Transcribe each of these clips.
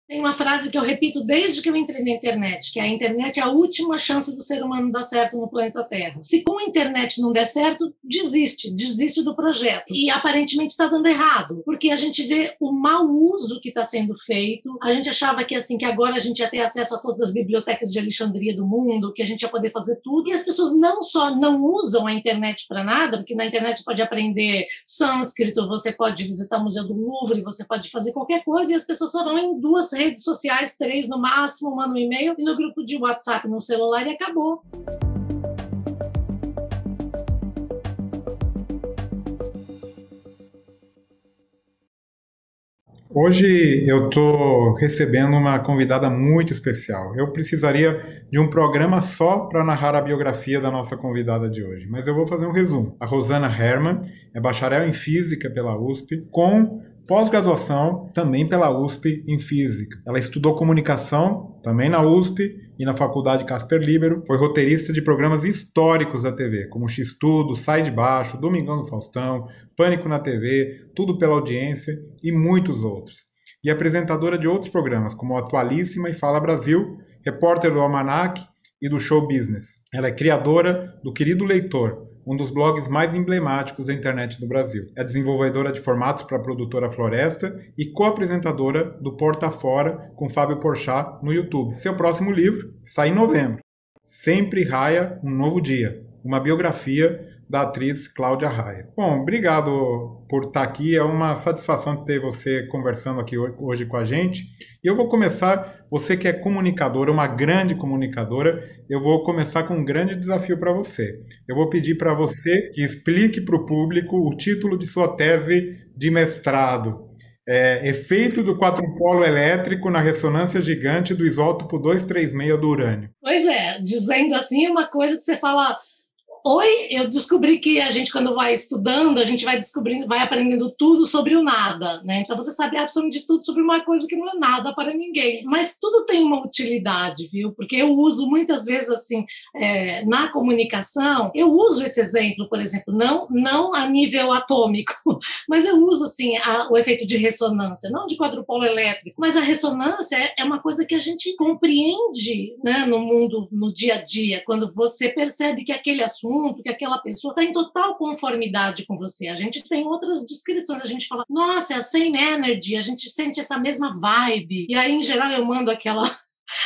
Tem uma frase que eu repito desde que eu entrei na internet, que a internet é a última chance do ser humano dar certo no planeta Terra. Se com a internet não der certo, desiste do projeto. E aparentemente está dando errado, porque a gente vê o mau uso que está sendo feito. A gente achava que assim que agora a gente ia ter acesso a todas as bibliotecas de Alexandria do mundo, que a gente ia poder fazer tudo. E as pessoas não só não usam a internet para nada, porque na internet você pode aprender sânscrito, você pode visitar o Museu do Louvre, você pode fazer qualquer coisa, e as pessoas só vão em 2 redes sociais, 3 no máximo, mandam um e-mail e no grupo de WhatsApp no celular e acabou. Hoje eu estou recebendo uma convidada muito especial. Eu precisaria de um programa só para narrar a biografia da nossa convidada de hoje, mas eu vou fazer um resumo. A Rosana Herrmann é bacharel em Física pela USP, com pós-graduação também pela USP em Física. Ela estudou comunicação também na USP e na Faculdade Casper Libero. Foi roteirista de programas históricos da TV, como X-Tudo, Sai de Baixo, Domingão do Faustão, Pânico na TV, Tudo pela Audiência e muitos outros. E apresentadora de outros programas, como Atualíssima e Fala Brasil, repórter do Almanac e do Show Business. Ela é criadora do Querido Leitor, um dos blogs mais emblemáticos da internet do Brasil. É desenvolvedora de formatos para a produtora Floresta e co-apresentadora do Porta Fora com Fábio Porchat no YouTube. Seu próximo livro sai em novembro. Sempre Raia um Novo Dia, uma biografia da atriz Cláudia Raia. Bom, obrigado por estar aqui. É uma satisfação ter você conversando aqui hoje com a gente. E eu vou começar, você que é comunicadora, uma grande comunicadora, eu vou começar com um grande desafio para você. Eu vou pedir para você que explique para o público o título de sua tese de mestrado. Efeito do quadrupolo elétrico na ressonância gigante do isótopo 236 do urânio. Pois é, dizendo assim é uma coisa que você fala... Oi, eu descobri que a gente, quando vai estudando, a gente vai descobrindo, vai aprendendo tudo sobre o nada, né? Então você sabe absolutamente tudo sobre uma coisa que não é nada para ninguém. Mas tudo tem uma utilidade, viu? Porque eu uso muitas vezes, assim, na comunicação, eu uso esse exemplo, por exemplo, não a nível atômico, mas eu uso, assim, o efeito de ressonância, não de quadrupolo elétrico, mas a ressonância é uma coisa que a gente compreende, né, no mundo, no dia a dia, quando você percebe que aquele assunto, que aquela pessoa está em total conformidade com você. A gente tem outras descrições, a gente fala, nossa, é a same energy, a gente sente essa mesma vibe. E aí, em geral, eu mando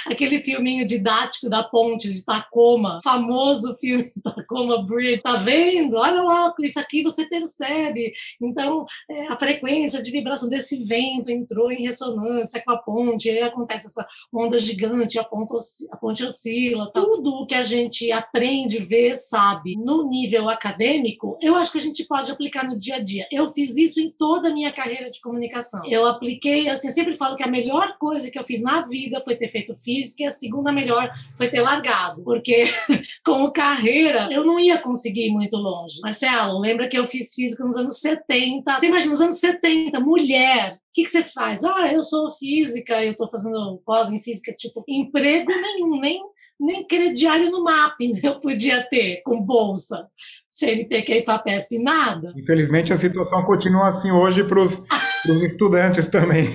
aquele filminho didático da ponte de Tacoma, famoso filme Tacoma Bridge, tá vendo? Olha lá, isso aqui você percebe. Então, a frequência de vibração desse vento entrou em ressonância com a ponte, aí acontece essa onda gigante, a ponte oscila. Tudo o que a gente aprende, vê, sabe, no nível acadêmico, eu acho que a gente pode aplicar no dia a dia. Eu fiz isso em toda a minha carreira de comunicação. Eu apliquei, assim, eu sempre falo que a melhor coisa que eu fiz na vida foi ter feito física, e a segunda melhor foi ter largado, porque como carreira eu não ia conseguir ir muito longe. Marcelo, lembra que eu fiz física nos anos 70? Você imagina, nos anos 70, mulher, o que você faz? Eu sou física, eu estou fazendo pós em física, tipo, emprego nenhum, nem crediário no MAP, né? Eu podia ter, com bolsa, CNPq e FAPESP, nada. Infelizmente, a situação continua assim hoje para os estudantes também.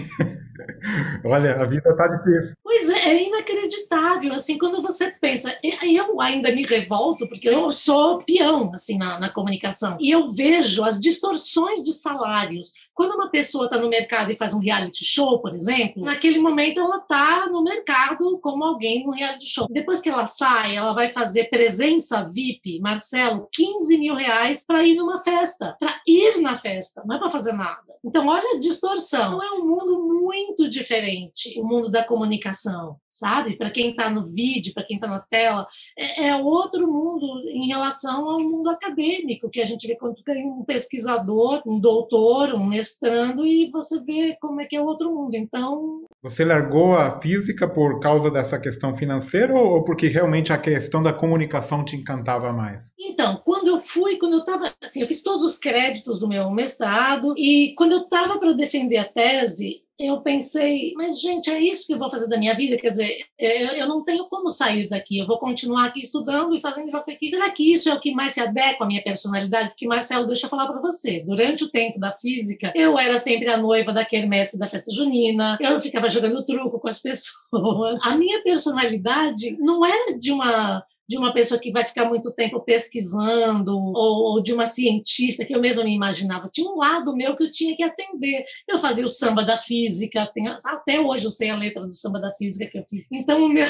Olha, a vida está difícil. Pois é inacreditável, assim, quando você pensa, eu ainda me revolto, porque eu sou peão, assim, na comunicação, e eu vejo as distorções de salários. Quando uma pessoa está no mercado e faz um reality show, por exemplo, naquele momento ela está no mercado como alguém no reality show. Depois que ela sai, ela vai fazer presença VIP, Marcelo, R$ 15.000 para ir numa festa, para ir na festa, não é para fazer nada. Então, olha a distorção. Não é um mundo muito diferente, o mundo da comunicação, sabe? Para quem está no vídeo, para quem está na tela, é outro mundo em relação ao mundo acadêmico, que a gente vê quando tem um pesquisador, um doutor, um mestrando, e você vê como é que é outro mundo. Então... Você largou a física por causa dessa questão financeira ou porque realmente a questão da comunicação te encantava mais? Então, quando eu estava, assim, eu fiz todos os créditos do meu mestrado, e quando eu estava para defender a tese, eu pensei, mas gente, é isso que eu vou fazer da minha vida? Quer dizer, eu não tenho como sair daqui, eu vou continuar aqui estudando e fazendo aqui. Será que isso é o que mais se adequa à minha personalidade? Porque, Marcelo, deixa eu falar para você, durante o tempo da física, eu era sempre a noiva da quermesse da festa junina, eu ficava jogando truco com as pessoas. A minha personalidade não era de uma pessoa que vai ficar muito tempo pesquisando, ou de uma cientista que eu mesma me imaginava. Tinha um lado meu que eu tinha que atender. Eu fazia o samba da física, até hoje eu sei a letra do samba da física que eu fiz. Então, o meu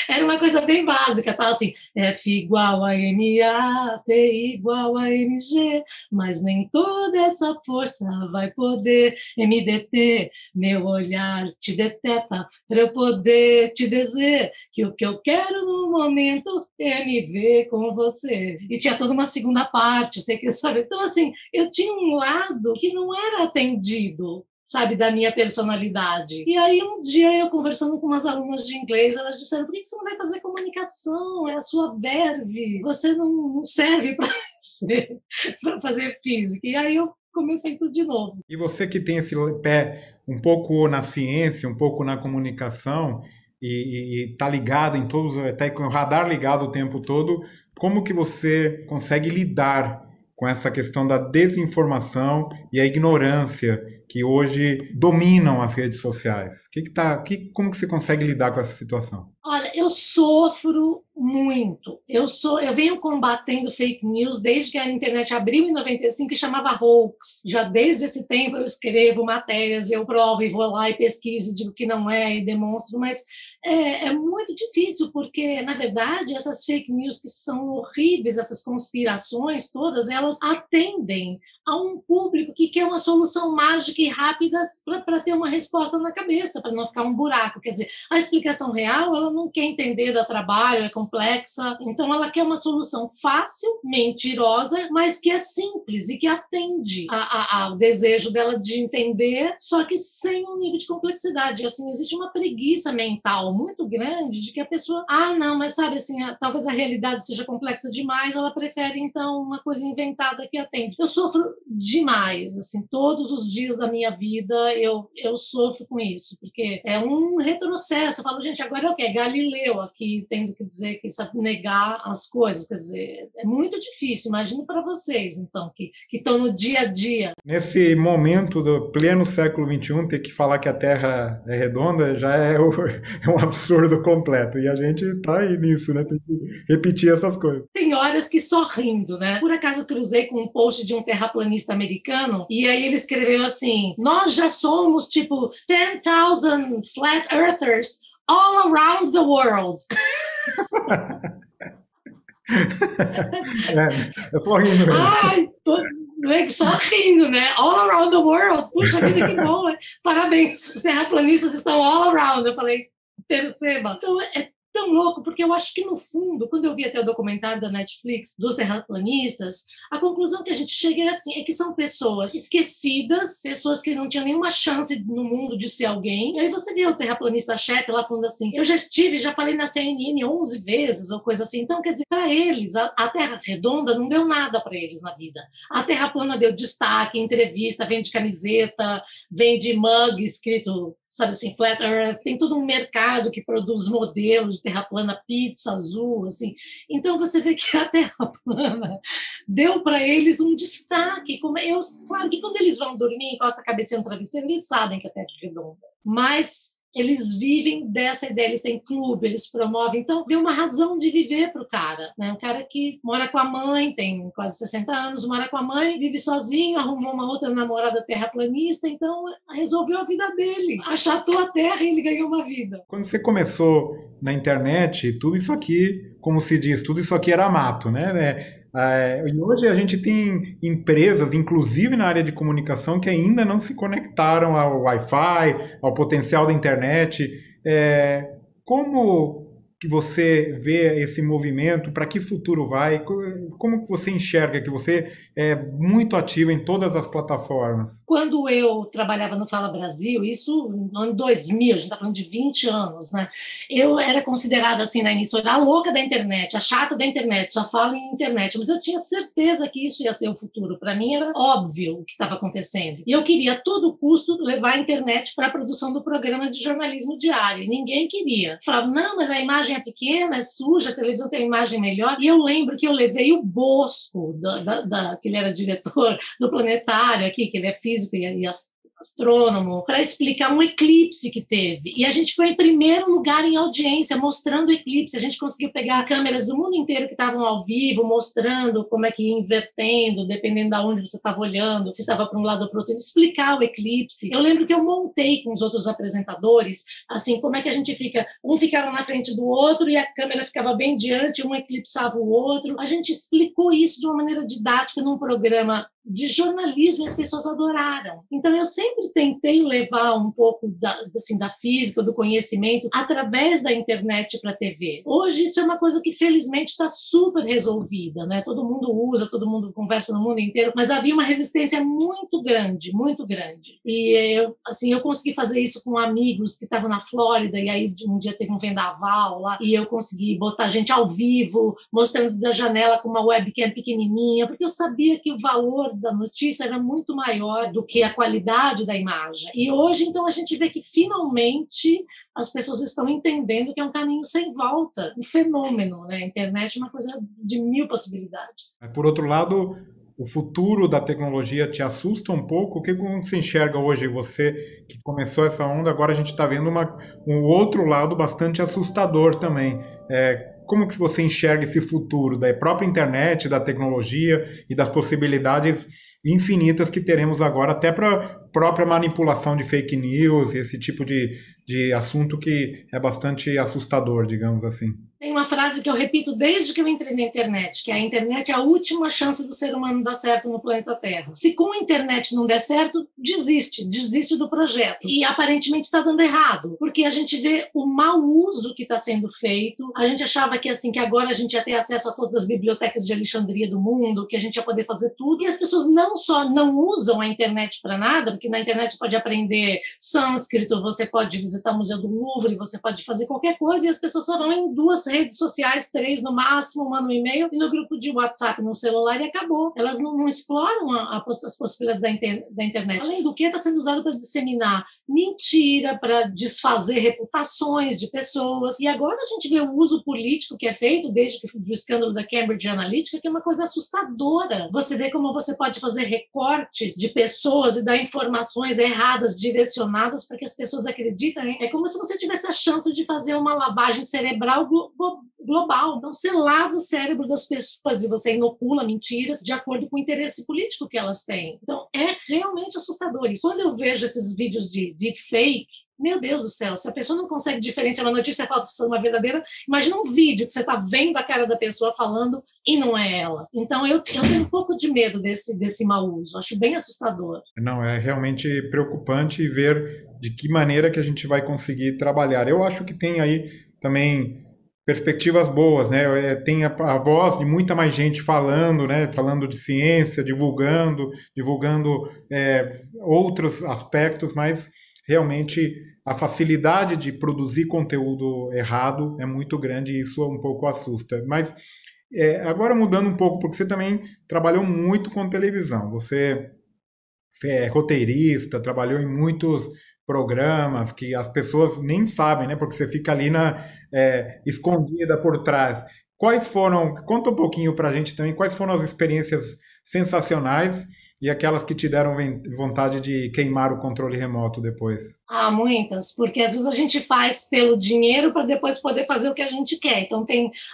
era uma coisa bem básica, tá? Assim, F igual a MA, P igual a MG, mas nem toda essa força vai poder MDT, meu olhar te deteta, para eu poder te dizer que o que eu quero no momento é me ver com você. E tinha toda uma segunda parte, você quer saber? Então, assim, eu tinha um lado que não era atendido, sabe, da minha personalidade. E aí, um dia, eu conversando com umas alunas de inglês, elas disseram, por que você não vai fazer comunicação? É a sua verve. Você não serve para fazer física. E aí, eu comecei tudo de novo. E você que tem esse pé um pouco na ciência, um pouco na comunicação, e tá ligado em todos, até com o radar ligado o tempo todo, como que você consegue lidar com essa questão da desinformação e a ignorância que hoje dominam as redes sociais? Como que você consegue lidar com essa situação? Olha, eu sofro muito. Eu venho combatendo fake news desde que a internet abriu em 95 e chamava hoax. Já desde esse tempo eu escrevo matérias, eu provo e vou lá e pesquiso, digo que não é e demonstro, mas é muito difícil porque, na verdade, essas fake news que são horríveis, essas conspirações todas, elas atendem a um público que quer uma solução mágica e rápida para ter uma resposta na cabeça, para não ficar um buraco. Quer dizer, a explicação real, ela não quer entender, dá trabalho, é complexa, então ela quer uma solução fácil, mentirosa, mas que é simples e que atende ao desejo dela de entender, só que sem um nível de complexidade. Assim, existe uma preguiça mental muito grande de que a pessoa, não, mas sabe assim, talvez a realidade seja complexa demais, ela prefere então uma coisa inventada que atende. Eu sofro demais, assim, todos os dias da minha vida eu sofro com isso, porque é um retrocesso. Eu falo, gente, agora é o quê? Galileu aqui tendo que dizer que sabe negar as coisas, quer dizer, é muito difícil. Imagino para vocês, então, que estão no dia a dia. Nesse momento do pleno século XXI, ter que falar que a Terra é redonda já é um absurdo completo. E a gente tá aí nisso, né? Tem que repetir essas coisas. Tem horas que só rindo, né? Por acaso eu cruzei com um post de um terraplanista americano e aí ele escreveu assim, nós já somos tipo 10,000 flat earthers all around the world. Eu tô rindo mesmo. Ai, só rindo, né? All around the world. Puxa vida, que bom, né? Parabéns, os terraplanistas estão all around. Eu falei, perceba. Então, é tão louco, porque eu acho que, no fundo, quando eu vi até o documentário da Netflix dos terraplanistas, a conclusão que a gente chega é assim, é que são pessoas esquecidas, pessoas que não tinham nenhuma chance no mundo de ser alguém. E aí você vê o terraplanista-chefe lá falando assim, eu já falei na CNN 11 vezes, ou coisa assim. Então, quer dizer, para eles, a Terra redonda não deu nada para eles na vida. A Terra plana deu destaque, entrevista, vende camiseta, vende mug escrito, sabe assim, Flat Earth, tem todo um mercado que produz modelos de terra plana, pizza azul, assim. Então você vê que a Terra plana deu para eles um destaque. Claro que quando eles vão dormir, encosta a cabeça no travesseiro, eles sabem que a Terra é redonda. Mas eles vivem dessa ideia, eles têm clube, eles promovem. Então, deu uma razão de viver para o cara, né? Um cara que mora com a mãe, tem quase 60 anos, mora com a mãe, vive sozinho, arrumou uma outra namorada terraplanista, então resolveu a vida dele. Achatou a terra e ele ganhou uma vida. Quando você começou na internet, tudo isso aqui, como se diz, tudo isso aqui era mato, né? E hoje a gente tem empresas, inclusive na área de comunicação, que ainda não se conectaram ao Wi-Fi, ao potencial da internet. Como que você vê esse movimento? Para que futuro vai? Como que você enxerga que você é muito ativa em todas as plataformas? Quando eu trabalhava no Fala Brasil, isso no ano 2000, a gente está falando de 20 anos, né? Eu era considerada, assim, na emissora, a louca da internet, a chata da internet, só fala em internet. Mas eu tinha certeza que isso ia ser o futuro. Para mim era óbvio o que estava acontecendo. E eu queria, a todo custo, levar a internet para a produção do programa de jornalismo diário. E ninguém queria. Falava, não, mas a imagem é pequena, é suja, a televisão tem imagem melhor. E eu lembro que eu levei o Bosco, que ele era diretor do Planetário aqui, que ele é físico e astrônomo, para explicar um eclipse que teve. E a gente foi em primeiro lugar em audiência, mostrando o eclipse. A gente conseguiu pegar câmeras do mundo inteiro que estavam ao vivo, mostrando como é que ia invertendo, dependendo de onde você estava olhando, se estava para um lado ou para o outro, explicar o eclipse. Eu lembro que eu montei com os outros apresentadores, assim, como é que a gente fica, um ficava na frente do outro e a câmera ficava bem diante, um eclipsava o outro. A gente explicou isso de uma maneira didática num programa de jornalismo e as pessoas adoraram. Então, eu sempre tentei levar um pouco da física, do conhecimento, através da internet para a TV. Hoje, isso é uma coisa que, felizmente, está super resolvida, né? Todo mundo usa, todo mundo conversa no mundo inteiro, mas havia uma resistência muito grande, muito grande. E eu consegui fazer isso com amigos que estavam na Flórida, e aí um dia teve um vendaval lá, e eu consegui botar gente ao vivo, mostrando da janela com uma webcam pequenininha, porque eu sabia que o valor da notícia era muito maior do que a qualidade da imagem. E hoje, então, a gente vê que finalmente as pessoas estão entendendo que é um caminho sem volta, um fenômeno, né? A internet é uma coisa de 1000 possibilidades. Por outro lado, o futuro da tecnologia te assusta um pouco? O que você enxerga hoje? Você que começou essa onda, agora a gente está vendo um outro lado bastante assustador também. Como que você enxerga esse futuro da própria internet, da tecnologia e das possibilidades infinitas que teremos agora, até para própria manipulação de fake news, esse tipo de assunto que é bastante assustador, digamos assim? Tem uma frase que eu repito desde que eu entrei na internet, que a internet é a última chance do ser humano dar certo no planeta Terra. Se com a internet não der certo, desiste do projeto. E aparentemente está dando errado, porque a gente vê o mau uso que está sendo feito. A gente achava que assim que agora a gente ia ter acesso a todas as bibliotecas de Alexandria do mundo, que a gente ia poder fazer tudo. E as pessoas não só não usam a internet para nada, porque na internet você pode aprender sânscrito, você pode visitar o Museu do Louvre, você pode fazer qualquer coisa, e as pessoas só vão em 2 redes sociais, 3 no máximo, mandam um e-mail, e no grupo de WhatsApp no celular e acabou. Elas não exploram as possibilidades da internet. Além do que, está sendo usado para disseminar mentira, para desfazer reputações de pessoas. E agora a gente vê o uso político que é feito desde o escândalo da Cambridge Analytica, que é uma coisa assustadora. Você vê como você pode fazer recortes de pessoas e dar informações erradas, direcionadas para que as pessoas acreditem. É como se você tivesse a chance de fazer uma lavagem cerebral global. Então, você lava o cérebro das pessoas e você inocula mentiras de acordo com o interesse político que elas têm. Então, é realmente assustador. E quando eu vejo esses vídeos de deepfake, meu Deus do céu, se a pessoa não consegue diferenciar uma notícia falsa de uma verdadeira, imagina um vídeo que você está vendo a cara da pessoa falando e não é ela. Então, eu tenho um pouco de medo desse mau uso. Acho bem assustador. Não, é realmente preocupante ver de que maneira que a gente vai conseguir trabalhar. Eu acho que tem aí também perspectivas boas, né? Tem a voz de muita mais gente falando, né? Falando de ciência, divulgando outros aspectos, mas realmente a facilidade de produzir conteúdo errado é muito grande e isso um pouco assusta. Mas agora mudando um pouco, porque você também trabalhou muito com televisão. Você é roteirista, trabalhou em muitos programas que as pessoas nem sabem, né? Porque você fica ali escondida por trás. Conta um pouquinho pra gente também, quais foram as experiências sensacionais e aquelas que te deram vontade de queimar o controle remoto depois? Muitas, porque às vezes a gente faz pelo dinheiro para depois poder fazer o que a gente quer. Então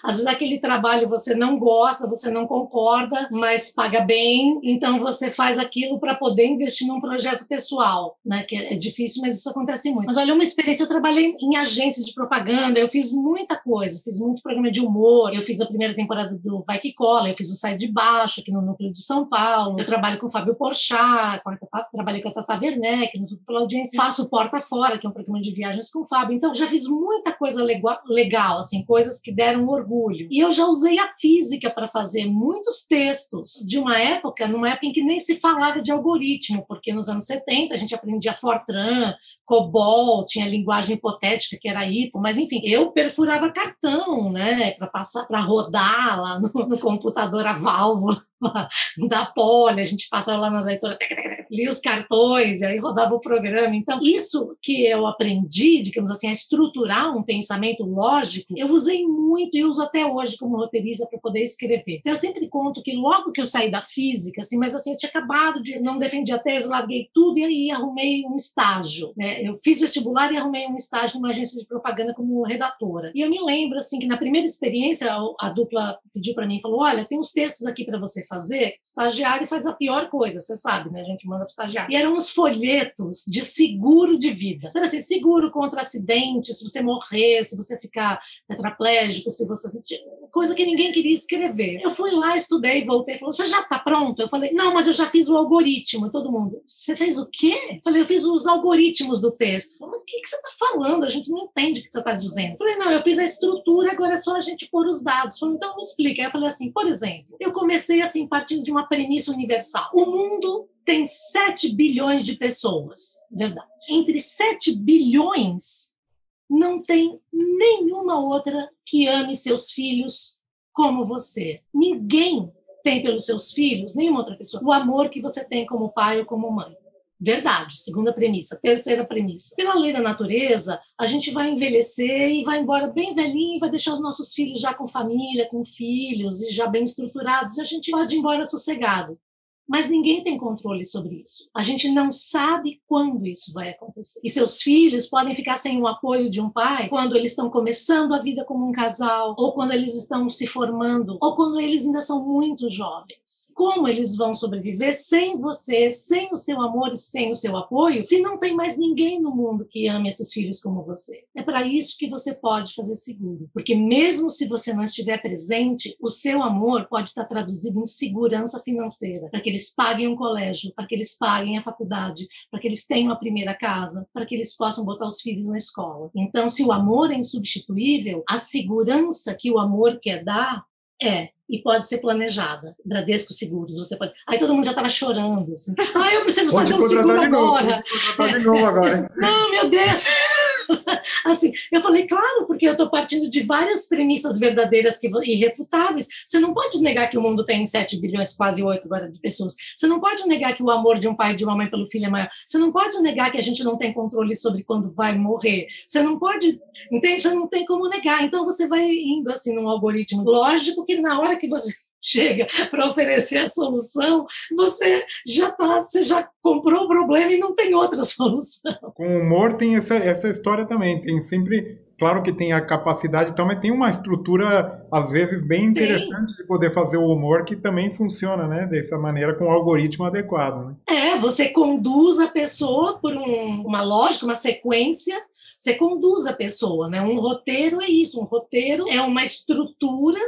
às vezes aquele trabalho você não gosta, você não concorda, mas paga bem, então você faz aquilo para poder investir num projeto pessoal, né? Que é difícil, mas isso acontece muito. Mas olha, uma experiência, eu trabalhei em agências de propaganda, eu fiz muita coisa, fiz muito programa de humor, eu fiz a primeira temporada do Vai Que Cola, eu fiz o Sai de Baixo aqui no núcleo de São Paulo, eu trabalho com Fábio Porchat, trabalhei com a Tata Werneck, no Tudo pela Audiência, faço Porta Fora, que é um programa de viagens com o Fábio. Então, já fiz muita coisa legal, assim, coisas que deram orgulho. E eu já usei a física para fazer muitos textos de numa época em que nem se falava de algoritmo, porque nos anos 70 a gente aprendia Fortran, COBOL, tinha linguagem hipotética, que era IPO, mas enfim, eu perfurava cartão, né, para rodar lá no computador a válvula da Poli, a gente passava lá na leitura, lia os cartões, e aí rodava o programa. Então, isso que eu aprendi, digamos assim, a estruturar um pensamento lógico, eu usei muito e uso até hoje como roteirista para poder escrever. Então, eu sempre conto que logo que eu saí da física, assim, mas assim, eu tinha acabado de, não defendi a tese, larguei tudo e aí arrumei um estágio, né? Eu fiz vestibular e arrumei um estágio numa agência de propaganda como redatora. E eu me lembro, assim, que na primeira experiência, a dupla pediu para mim, falou, olha, tem uns textos aqui para você fazer, estagiário faz a pior coisa, você sabe, né? A gente manda para o estagiário. E eram uns folhetos de seguro de vida. Então, assim, seguro contra acidente, se você morrer, se você ficar tetraplégico, se você sentir... Coisa que ninguém queria escrever. Eu fui lá, estudei, voltei, falou, você já está pronto? Eu falei, não, mas eu já fiz o algoritmo. Todo mundo, você fez o quê? Eu falei, eu fiz os algoritmos do texto. Falei, mas o que você está falando? A gente não entende o que você está dizendo. Eu falei, não, eu fiz a estrutura, agora é só a gente pôr os dados. Eu falei, então me explica. Aí eu falei assim, por exemplo, eu comecei assim, partindo de uma premissa universal. O mundo tem 7 bilhões de pessoas, verdade. Entre 7 bilhões, não tem nenhuma outra que ame seus filhos como você. Ninguém tem pelos seus filhos, nenhuma outra pessoa, o amor que você tem como pai ou como mãe. Verdade, segunda premissa. Terceira premissa. Pela lei da natureza, a gente vai envelhecer e vai embora bem velhinho e vai deixar os nossos filhos já com família, com filhos e já bem estruturados, e a gente pode ir embora sossegado. Mas ninguém tem controle sobre isso. A gente não sabe quando isso vai acontecer. E seus filhos podem ficar sem o apoio de um pai quando eles estão começando a vida como um casal, ou quando eles estão se formando, ou quando eles ainda são muito jovens. Como eles vão sobreviver sem você, sem o seu amor e sem o seu apoio, se não tem mais ninguém no mundo que ame esses filhos como você? É para isso que você pode fazer seguro. Porque mesmo se você não estiver presente, o seu amor pode estar traduzido em segurança financeira, para que eles paguem um colégio, para que eles paguem a faculdade, para que eles tenham a primeira casa, para que eles possam botar os filhos na escola. Então, se o amor é insubstituível, a segurança que o amor quer dar e pode ser planejada. Bradesco Seguros, você pode... Aí todo mundo já estava chorando, assim. Eu preciso fazer um seguro agora. De novo agora. Não, meu Deus! Assim, eu falei, claro, porque eu estou partindo de várias premissas verdadeiras e irrefutáveis. Você não pode negar que o mundo tem 7 bilhões, quase 8 agora, de pessoas. Você não pode negar que o amor de um pai e de uma mãe pelo filho é maior. Você não pode negar que a gente não tem controle sobre quando vai morrer. Você não pode, entende? Você não tem como negar. Então você vai indo assim num algoritmo lógico que na hora que você chega para oferecer a solução, você já comprou o problema e não tem outra solução. Com o humor tem essa história também, tem sempre, claro que tem a capacidade e tal, mas tem uma estrutura, às vezes, bem interessante de poder fazer o humor que também funciona, né, dessa maneira, com o algoritmo adequado, né? Você conduz a pessoa por uma lógica, uma sequência, você conduz a pessoa, né? Um roteiro é isso, um roteiro é uma estrutura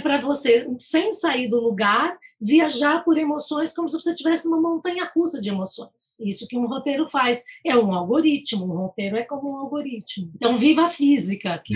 para você, sem sair do lugar, viajar por emoções como se você estivesse numa montanha-russa de emoções. Isso que um roteiro faz. É um algoritmo, um roteiro é como um algoritmo. Então, viva a física aqui.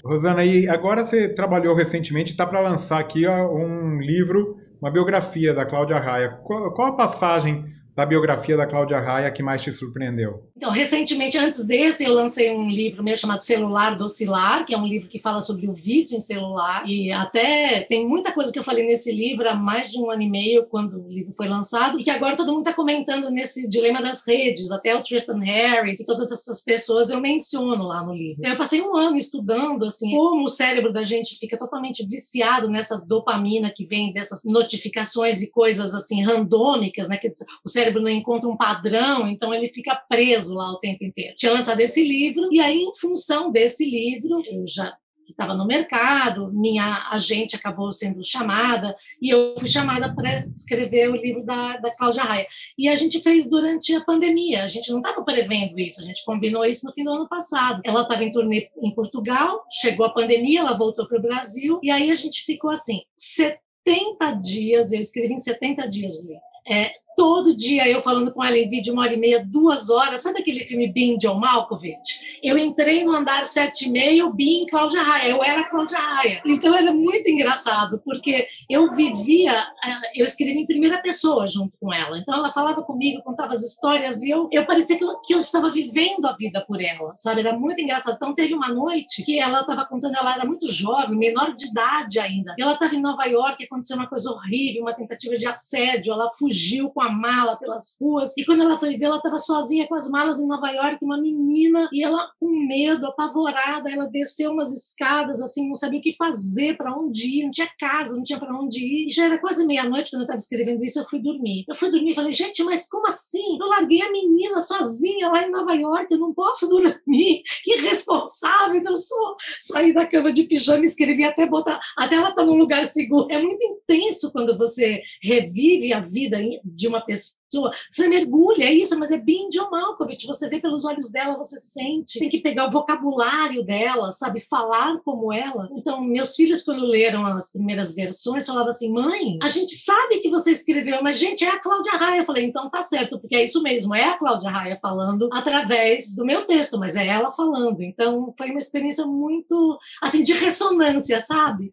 Rosana, e agora você trabalhou recentemente, está para lançar aqui um livro, uma biografia da Cláudia Raia. Qual a passagem da biografia da Cláudia Raia que mais te surpreendeu? Então, recentemente, antes desse, eu lancei um livro meu chamado Celular Docilar, que é um livro que fala sobre o vício em celular, e até tem muita coisa que eu falei nesse livro há mais de 1 ano e meio, quando o livro foi lançado, e que agora todo mundo está comentando nesse dilema das redes, até o Tristan Harris e todas essas pessoas eu menciono lá no livro. Então, eu passei 1 ano estudando, assim, como o cérebro da gente fica totalmente viciado nessa dopamina que vem dessas notificações e coisas, assim, randômicas, né, que o cérebro não encontra um padrão, então ele fica preso lá o tempo inteiro. Tinha lançado esse livro, e aí, em função desse livro, eu já estava no mercado, minha agente acabou sendo chamada, e eu fui chamada para escrever o livro da Cláudia Raia. E a gente fez durante a pandemia, a gente não estava prevendo isso, a gente combinou isso no fim do ano passado. Ela estava em turnê em Portugal, chegou a pandemia, ela voltou para o Brasil, e aí a gente ficou assim, 70 dias, eu escrevi em 70 dias, Gui. Todo dia eu falando com ela em vídeo, 1h30, 2 horas. Sabe aquele filme Bean, John Malkovich? Eu entrei no andar 7,5, Bean, Cláudia Raia. Eu era Cláudia Raia. Então era muito engraçado, porque eu vivia, eu escrevia em primeira pessoa junto com ela. Então ela falava comigo, contava as histórias e eu parecia que eu estava vivendo a vida por ela, sabe? Era muito engraçado. Então teve uma noite que ela estava contando, ela era muito jovem, menor de idade ainda. E ela estava em Nova York, aconteceu uma coisa horrível, uma tentativa de assédio. Ela fugiu com a mala pelas ruas, e quando ela foi ver, ela estava sozinha com as malas em Nova York, uma menina, e ela com medo, apavorada, ela desceu umas escadas, assim, não sabia o que fazer, para onde ir, não tinha casa, não tinha para onde ir, e já era quase meia-noite quando eu estava escrevendo isso. Eu fui dormir e falei, gente, mas como assim? Eu larguei a menina sozinha lá em Nova York, eu não posso dormir, que irresponsável que eu sou. Saí da cama de pijama, escrevi até ela estar num lugar seguro. É muito intenso quando você revive a vida de uma pessoa, você mergulha, é isso, mas é Bean, John Malkovich, você vê pelos olhos dela, você sente, tem que pegar o vocabulário dela, sabe, falar como ela. Então, meus filhos, quando leram as primeiras versões, falavam assim, mãe, a gente sabe que você escreveu, mas, gente, é a Cláudia Raia. Eu falei, então tá certo, porque é isso mesmo, é a Cláudia Raia falando através do meu texto, mas é ela falando. Então, foi uma experiência muito, assim, de ressonância, sabe?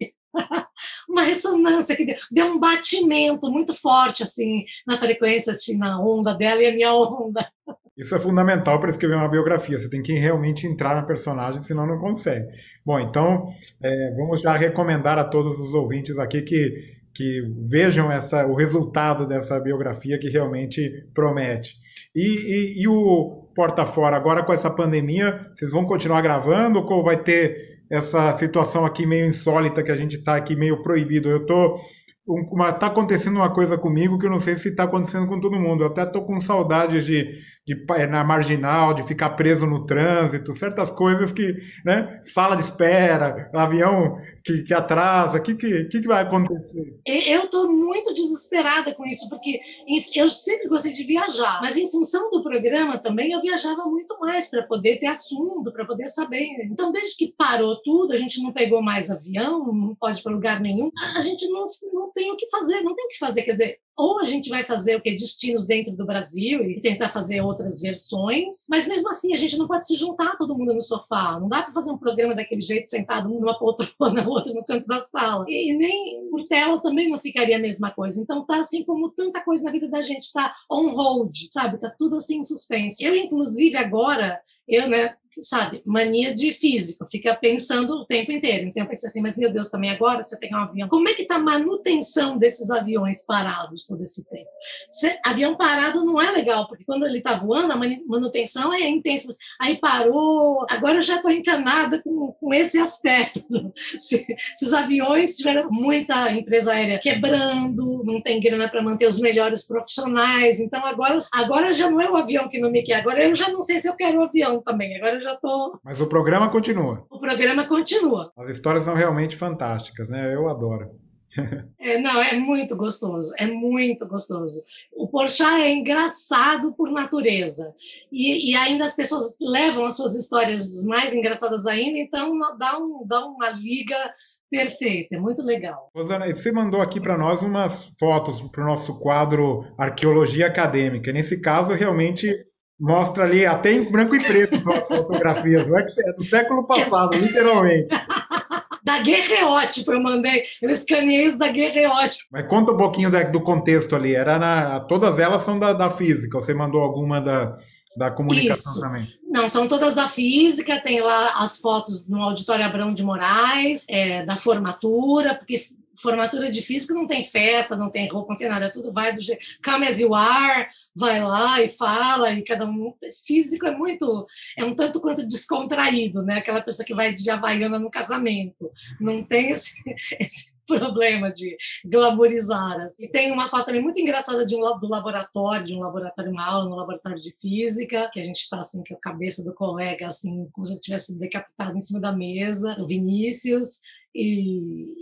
Uma ressonância que deu um batimento muito forte assim na frequência, assim, na onda dela e a minha onda. Isso é fundamental para escrever uma biografia. Você tem que realmente entrar na personagem, senão não consegue. Bom, então vamos já recomendar a todos os ouvintes aqui que vejam o resultado dessa biografia que realmente promete. E o Porta Fora, agora com essa pandemia, vocês vão continuar gravando ou vai ter essa situação aqui meio insólita que a gente está aqui meio proibido? Tá acontecendo uma coisa comigo que eu não sei se está acontecendo com todo mundo. Eu até tô com saudades na marginal, de ficar preso no trânsito, certas coisas que, né? Sala de espera, avião que atrasa, o que vai acontecer? Eu estou muito desesperada com isso, porque eu sempre gostei de viajar, mas em função do programa também eu viajava muito mais para poder ter assunto, para poder saber. Então, desde que parou tudo, a gente não pegou mais avião, não pode ir para lugar nenhum, a gente não tem o que fazer, não tem o que fazer, quer dizer, ou a gente vai fazer o que? Destinos dentro do Brasil e tentar fazer outras versões, mas mesmo assim a gente não pode se juntar todo mundo no sofá, não dá para fazer um programa daquele jeito sentado numa poltrona, outra no canto da sala, e nem por tela também não ficaria a mesma coisa. Então tá assim como tanta coisa na vida da gente, tá on hold, sabe, tá tudo assim em suspenso. Eu inclusive agora, né, sabe, mania de físico, fica pensando o tempo inteiro. Então eu pensei assim, mas meu Deus, também agora, se eu pegar um avião, como é que tá a manutenção desses aviões parados todo esse tempo? Avião parado não é legal, porque quando ele tá voando, a manutenção é intensa. Aí parou, agora eu já estou encanada com esse aspecto. Se os aviões tiveram muita empresa aérea quebrando, não tem grana para manter os melhores profissionais, então agora já não é o avião que não me quer, agora eu já não sei se eu quero o avião também, agora eu já tô... Mas o programa continua. O programa continua. As histórias são realmente fantásticas, né? Eu adoro. Não, é muito gostoso, é muito gostoso. O Porchat é engraçado por natureza, e ainda as pessoas levam as suas histórias mais engraçadas ainda, então dá uma liga perfeita, é muito legal. Rosana, você mandou aqui para nós umas fotos para o nosso quadro Arqueologia Acadêmica. Nesse caso, realmente mostra ali, até em branco e preto, as fotografias, não é que é do século passado, literalmente. Da Guerreótipo, eu escaneei os da Guerreótipo. Mas conta um pouquinho do contexto ali. Todas elas são da física, ou você mandou alguma da comunicação Isso. também? Não, são todas da física, tem lá as fotos no Auditório Abrão de Moraes, da formatura, porque formatura de física não tem festa, não tem roupa, não tem nada, tudo vai do jeito. Come as you are, vai lá e fala, e cada um. Físico é um tanto quanto descontraído, né? Aquela pessoa que vai de Havaiana no casamento. Não tem esse problema de glamourizar. Assim. Tem uma foto também muito engraçada do laboratório, uma aula no laboratório de física, que a gente está assim, com a cabeça do colega, assim, como se eu tivesse decapitado em cima da mesa, o Vinícius.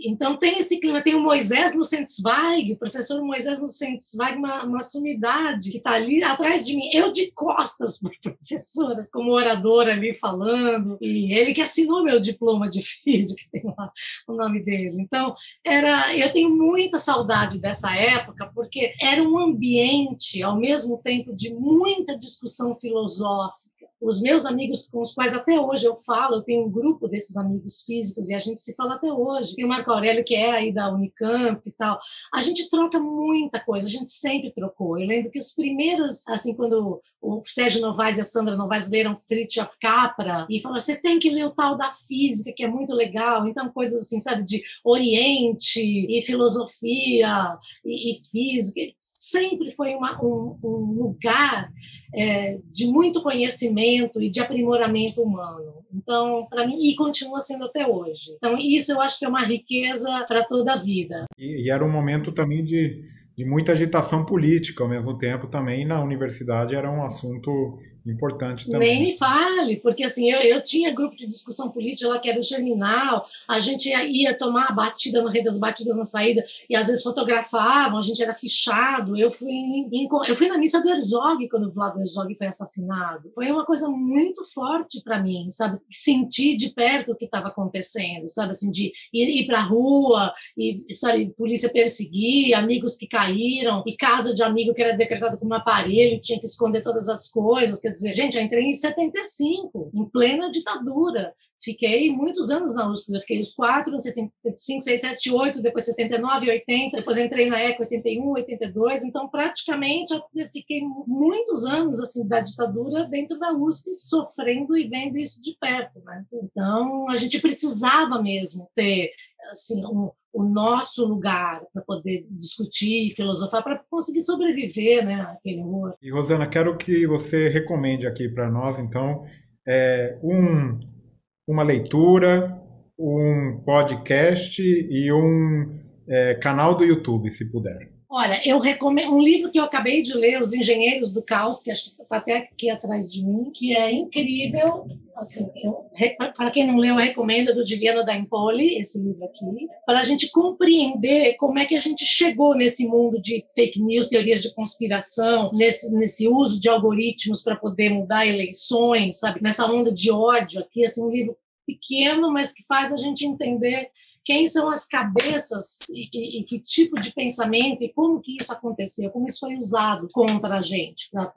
Então tem esse clima, tem o Moisés Nussensweig, o professor Moisés Nussensweig, uma sumidade que está ali atrás de mim, eu de costas para professora, como oradora ali falando, e ele que assinou meu diploma de física, tem lá o nome dele. Então, eu tenho muita saudade dessa época, porque era um ambiente, ao mesmo tempo, de muita discussão filosófica. Os meus amigos com os quais até hoje eu falo, eu tenho um grupo desses amigos físicos e a gente se fala até hoje. Tem o Marco Aurélio, que é aí da Unicamp e tal. A gente troca muita coisa, a gente sempre trocou. Eu lembro que os primeiros, assim, quando o Sérgio Novaes e a Sandra Novaes leram Fritjof Capra e falaram, você tem que ler o tal da física, que é muito legal. Então, coisas assim, sabe, de Oriente e filosofia e física. Sempre foi um lugar de muito conhecimento e de aprimoramento humano. Então, para mim, e continua sendo até hoje. Então, isso eu acho que é uma riqueza para toda a vida. E era um momento também de muita agitação política ao mesmo tempo também na universidade era um assunto importante também. Nem me fale, porque assim, eu tinha grupo de discussão política lá que era o Germinal, a gente ia tomar a batida no Rei das Batidas na saída e às vezes fotografavam, a gente era fichado. Eu fui na missa do Herzog quando o Vlado Herzog foi assassinado. Foi uma coisa muito forte para mim, sabe? Sentir de perto o que estava acontecendo, sabe? Assim, de ir para a rua e, sabe, polícia perseguir, amigos que caíram e casa de amigo que era decretado como aparelho, tinha que esconder todas as coisas. Quer dizer, gente, eu entrei em 75, em plena ditadura. Fiquei muitos anos na USP. Eu fiquei os 4, 75, 6, 7, 8, depois 79, 80, depois entrei na ECA 81, 82. Então, praticamente, eu fiquei muitos anos assim da ditadura dentro da USP, sofrendo e vendo isso de perto, né? Então, a gente precisava mesmo ter assim, o nosso lugar para poder discutir, filosofar, para conseguir sobreviver, né, àquele horror. E, Rosana, quero que você recomende aqui para nós, então, uma leitura, um podcast e um canal do YouTube, se puder. Olha, eu recomendo um livro que eu acabei de ler, Os Engenheiros do Caos, que acho que está até aqui atrás de mim, que é incrível. Assim, para quem não leu, eu recomendo, do Giuliano da Empoli, esse livro aqui, para a gente compreender como é que a gente chegou nesse mundo de fake news, teorias de conspiração, nesse uso de algoritmos para poder mudar eleições, sabe? Nessa onda de ódio aqui, assim, um livro pequeno, mas que faz a gente entender quem são as cabeças e que tipo de pensamento e como que isso aconteceu, como isso foi usado contra a gente para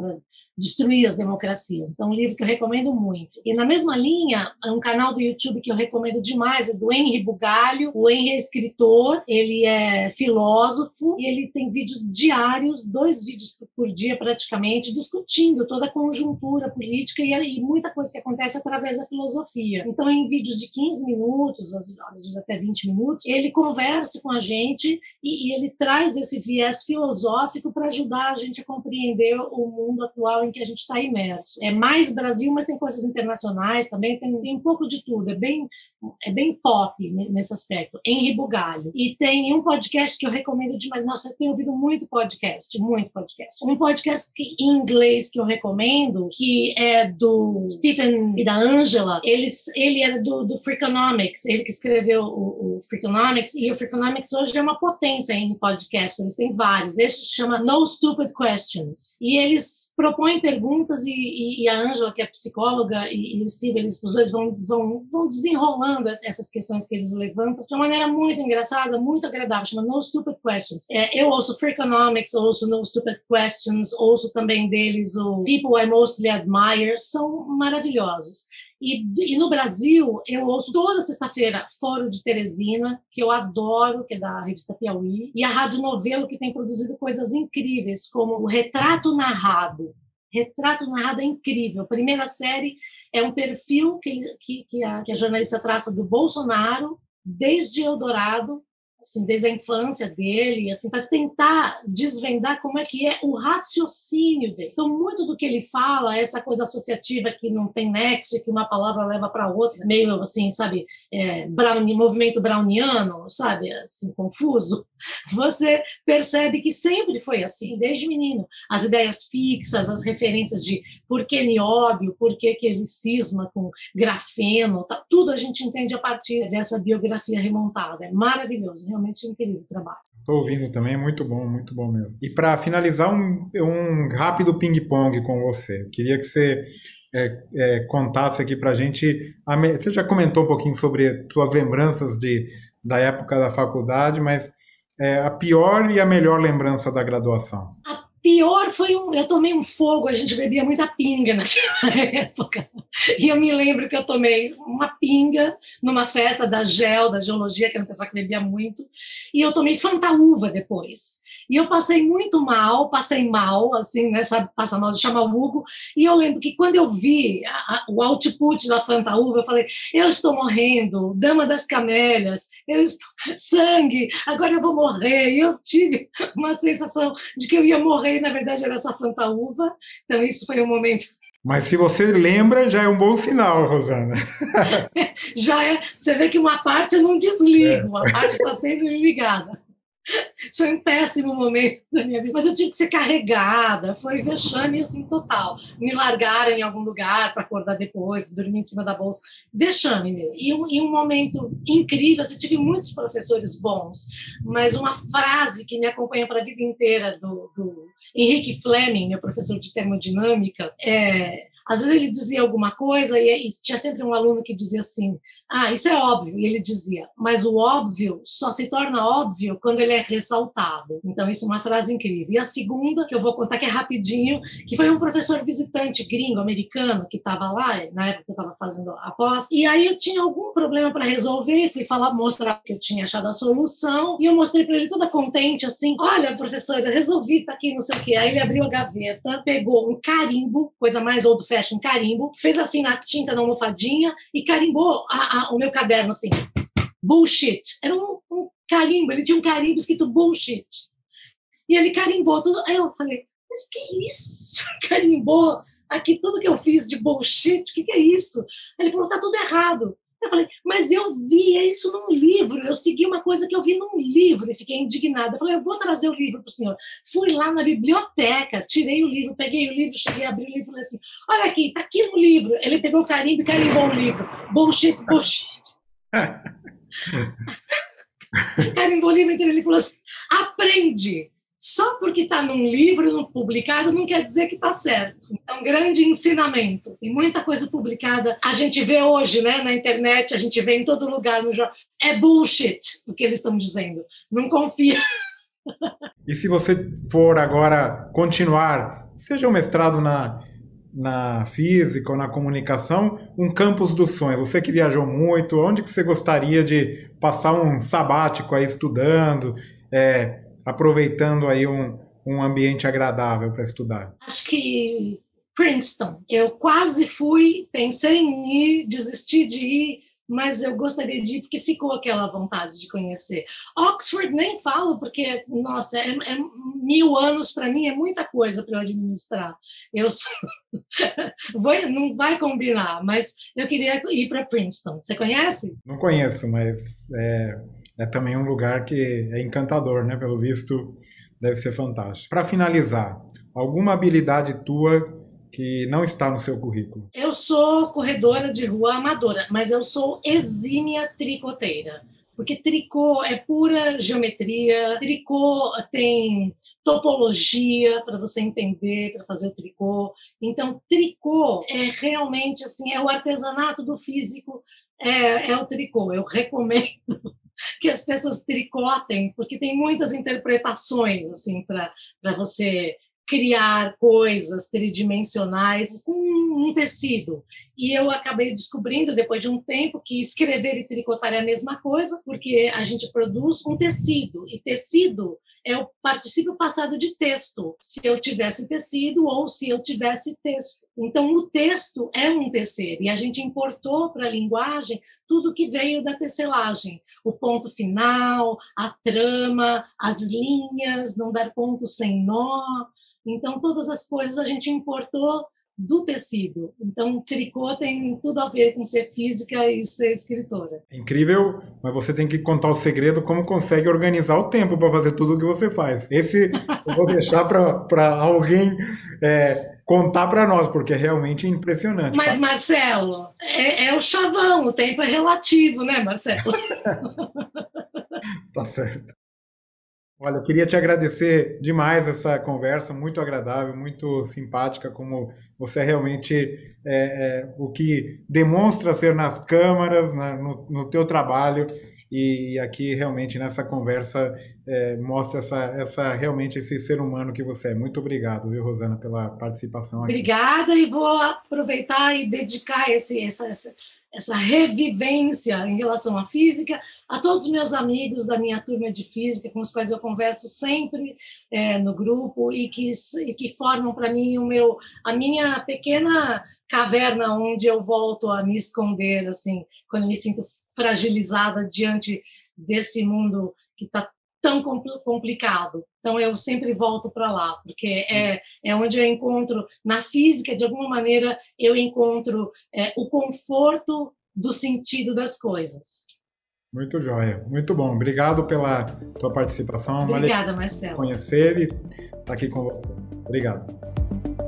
destruir as democracias. Então, um livro que eu recomendo muito. E na mesma linha, um canal do YouTube que eu recomendo demais é do Henri Bugalho. O Henri é escritor, ele é filósofo e ele tem vídeos diários, 2 vídeos por dia praticamente, discutindo toda a conjuntura política e muita coisa que acontece através da filosofia. Então, em vídeos de 15 minutos, às vezes até 20 minutos, ele conversa com a gente e ele traz esse viés filosófico para ajudar a gente a compreender o mundo atual em que a gente está imerso. É mais Brasil, mas tem coisas internacionais também, tem um pouco de tudo, é bem pop nesse aspecto. Henri Bugalho. E tem um podcast que eu recomendo demais. Nossa, eu tenho ouvido muito podcast. Um podcast em inglês que eu recomendo, que é do Stephen e da Angela. Ele era do Freakonomics, ele que escreveu o Freakonomics, e o Freakonomics hoje é uma potência em podcast, eles têm vários. Esse se chama No Stupid Questions. E eles propõem perguntas e a Angela, que é psicóloga, e o Steve, os dois vão desenrolando essas questões que eles levantam de uma maneira muito engraçada, muito agradável, chama No Stupid Questions. Eu ouço Freakonomics, ouço No Stupid Questions, ouço também deles o People I Mostly Admire, são maravilhosos. E no Brasil, eu ouço toda sexta-feira Foro de Teresina, que eu adoro, que é da revista Piauí, e a Rádio Novelo, que tem produzido coisas incríveis, como o Retrato Narrado. Retrato Narrado é incrível. A primeira série é um perfil que a jornalista traça do Bolsonaro, desde Eldorado, assim, desde a infância dele, assim, para tentar desvendar como é que é o raciocínio dele. Então, muito do que ele fala, essa coisa associativa que não tem nexo e que uma palavra leva para outra, meio assim, sabe, movimento browniano, sabe, assim, confuso, você percebe que sempre foi assim, desde menino. As ideias fixas, as referências de por que nióbio, por que ele cisma com grafeno, tá, tudo a gente entende a partir dessa biografia remontada. É maravilhoso, realmente incrível o trabalho. Estou ouvindo também, é muito bom mesmo. E para finalizar, um rápido ping-pong com você. Queria que você contasse aqui para a gente. Você já comentou um pouquinho sobre suas lembranças da época da faculdade, mas a pior e a melhor lembrança da graduação? A pior foi eu tomei um fogo, a gente bebia muita pinga naquela época. E eu me lembro que eu tomei uma pinga numa festa da geologia, que era um pessoal que bebia muito, e eu tomei Fantaúva depois. E eu passei mal, assim, né, sabe, passa mal, chama o Hugo, e eu lembro que quando eu vi o output da Fantaúva, eu falei, eu estou morrendo, Dama das Camélias, sangue, agora eu vou morrer. E eu tive uma sensação de que eu ia morrer, e na verdade era só Fantaúva, então isso foi um momento. Mas se você lembra, já é um bom sinal, Rosana. Já é, você vê que uma parte eu não desligo, uma parte está sempre ligada. Isso foi um péssimo momento da minha vida, mas eu tive que ser carregada, foi vexame assim total. Me largaram em algum lugar para acordar depois, dormir em cima da bolsa, vexame mesmo. E um momento incrível, eu tive muitos professores bons, mas uma frase que me acompanha para a vida inteira do Henrique Fleming, meu professor de termodinâmica, às vezes ele dizia alguma coisa e tinha sempre um aluno que dizia assim, isso é óbvio, e ele dizia, mas o óbvio só se torna óbvio quando ele é ressaltado. Então isso é uma frase incrível. E a segunda, que eu vou contar, que é rapidinho, que foi um professor visitante gringo, americano, que estava lá, na época que eu estava fazendo a pós, e aí eu tinha algum problema para resolver, fui mostrar que eu tinha achado a solução, e eu mostrei para ele toda contente, assim, olha, professor, eu resolvi, tá aqui, não sei o quê. Aí ele abriu a gaveta, pegou um carimbo, coisa mais old fashion, carimbo, fez assim na tinta na almofadinha e carimbou o meu caderno assim, bullshit. Era um carimbo, ele tinha um carimbo escrito bullshit. E ele carimbou tudo. Aí eu falei, mas que isso? Carimbou aqui tudo que eu fiz de bullshit, o que é isso? Aí ele falou, tá tudo errado. Eu falei, mas eu vi isso num livro, eu segui uma coisa que eu vi num livro e fiquei indignada. Eu falei, eu vou trazer o livro para o senhor. Fui lá na biblioteca, tirei o livro, peguei o livro, cheguei a abrir o livro e falei assim, olha aqui, tá aqui no livro. Ele pegou o carimbo e carimbou o livro. Bullshit, bullshit. Carimbou o livro inteiro, ele falou assim, aprende. Só porque está num livro publicado não quer dizer que está certo. É um grande ensinamento. Tem muita coisa publicada. A gente vê hoje, né, na internet, a gente vê em todo lugar no jornal. É bullshit o que eles estão dizendo. Não confia. E se você for agora continuar, seja um mestrado na física ou na comunicação, um campus dos sonhos. Você que viajou muito, onde que você gostaria de passar um sabático aí estudando, aproveitando aí um ambiente agradável para estudar? Acho que Princeton. Eu quase fui, pensei em ir, desisti de ir, mas eu gostaria de ir porque ficou aquela vontade de conhecer. Oxford nem falo, porque, nossa, 1000 anos para mim é muita coisa para eu administrar. Não vai combinar, mas eu queria ir para Princeton. Você conhece? Não conheço, mas é também um lugar que é encantador, né? Pelo visto, deve ser fantástico. Para finalizar, alguma habilidade tua que não está no seu currículo? Eu sou corredora de rua amadora, mas eu sou exímia tricoteira, porque tricô é pura geometria, tricô tem topologia para você entender, para fazer o tricô. Então, tricô é realmente assim, é o artesanato do físico, é o tricô. Eu recomendo que as pessoas tricotem, porque tem muitas interpretações assim para você criar coisas tridimensionais com um tecido. E eu acabei descobrindo, depois de um tempo, que escrever e tricotar é a mesma coisa, porque a gente produz um tecido, e tecido é o particípio passado de texto, se eu tivesse tecido ou se eu tivesse texto. Então, o texto é um tecer, e a gente importou para a linguagem tudo que veio da tecelagem. O ponto final, a trama, as linhas, não dar ponto sem nó. Então, todas as coisas a gente importou do tecido. Então, tricô tem tudo a ver com ser física e ser escritora. Incrível, mas você tem que contar o segredo como consegue organizar o tempo para fazer tudo o que você faz. Esse eu vou deixar para alguém contar para nós, porque é realmente impressionante. Mas, Marcelo, é o chavão, o tempo é relativo, né, Marcelo? Tá certo. Olha, eu queria te agradecer demais essa conversa, muito agradável, muito simpática, como você realmente o que demonstra ser nas câmaras, no teu trabalho, e aqui realmente nessa conversa mostra realmente esse ser humano que você é. Muito obrigado, viu, Rosana, pela participação aqui. Obrigada, e vou aproveitar e dedicar essa revivência em relação à física a todos os meus amigos da minha turma de física, com os quais eu converso sempre no grupo e que formam para mim a minha pequena caverna onde eu volto a me esconder, assim, quando eu me sinto fragilizada diante desse mundo que está tão complicado. Então, eu sempre volto para lá, porque é onde eu encontro, na física, de alguma maneira, eu encontro o conforto do sentido das coisas. Muito joia, muito bom. Obrigado pela tua participação. Obrigada, Marcelo. Conhecer e estar aqui com você. Obrigado.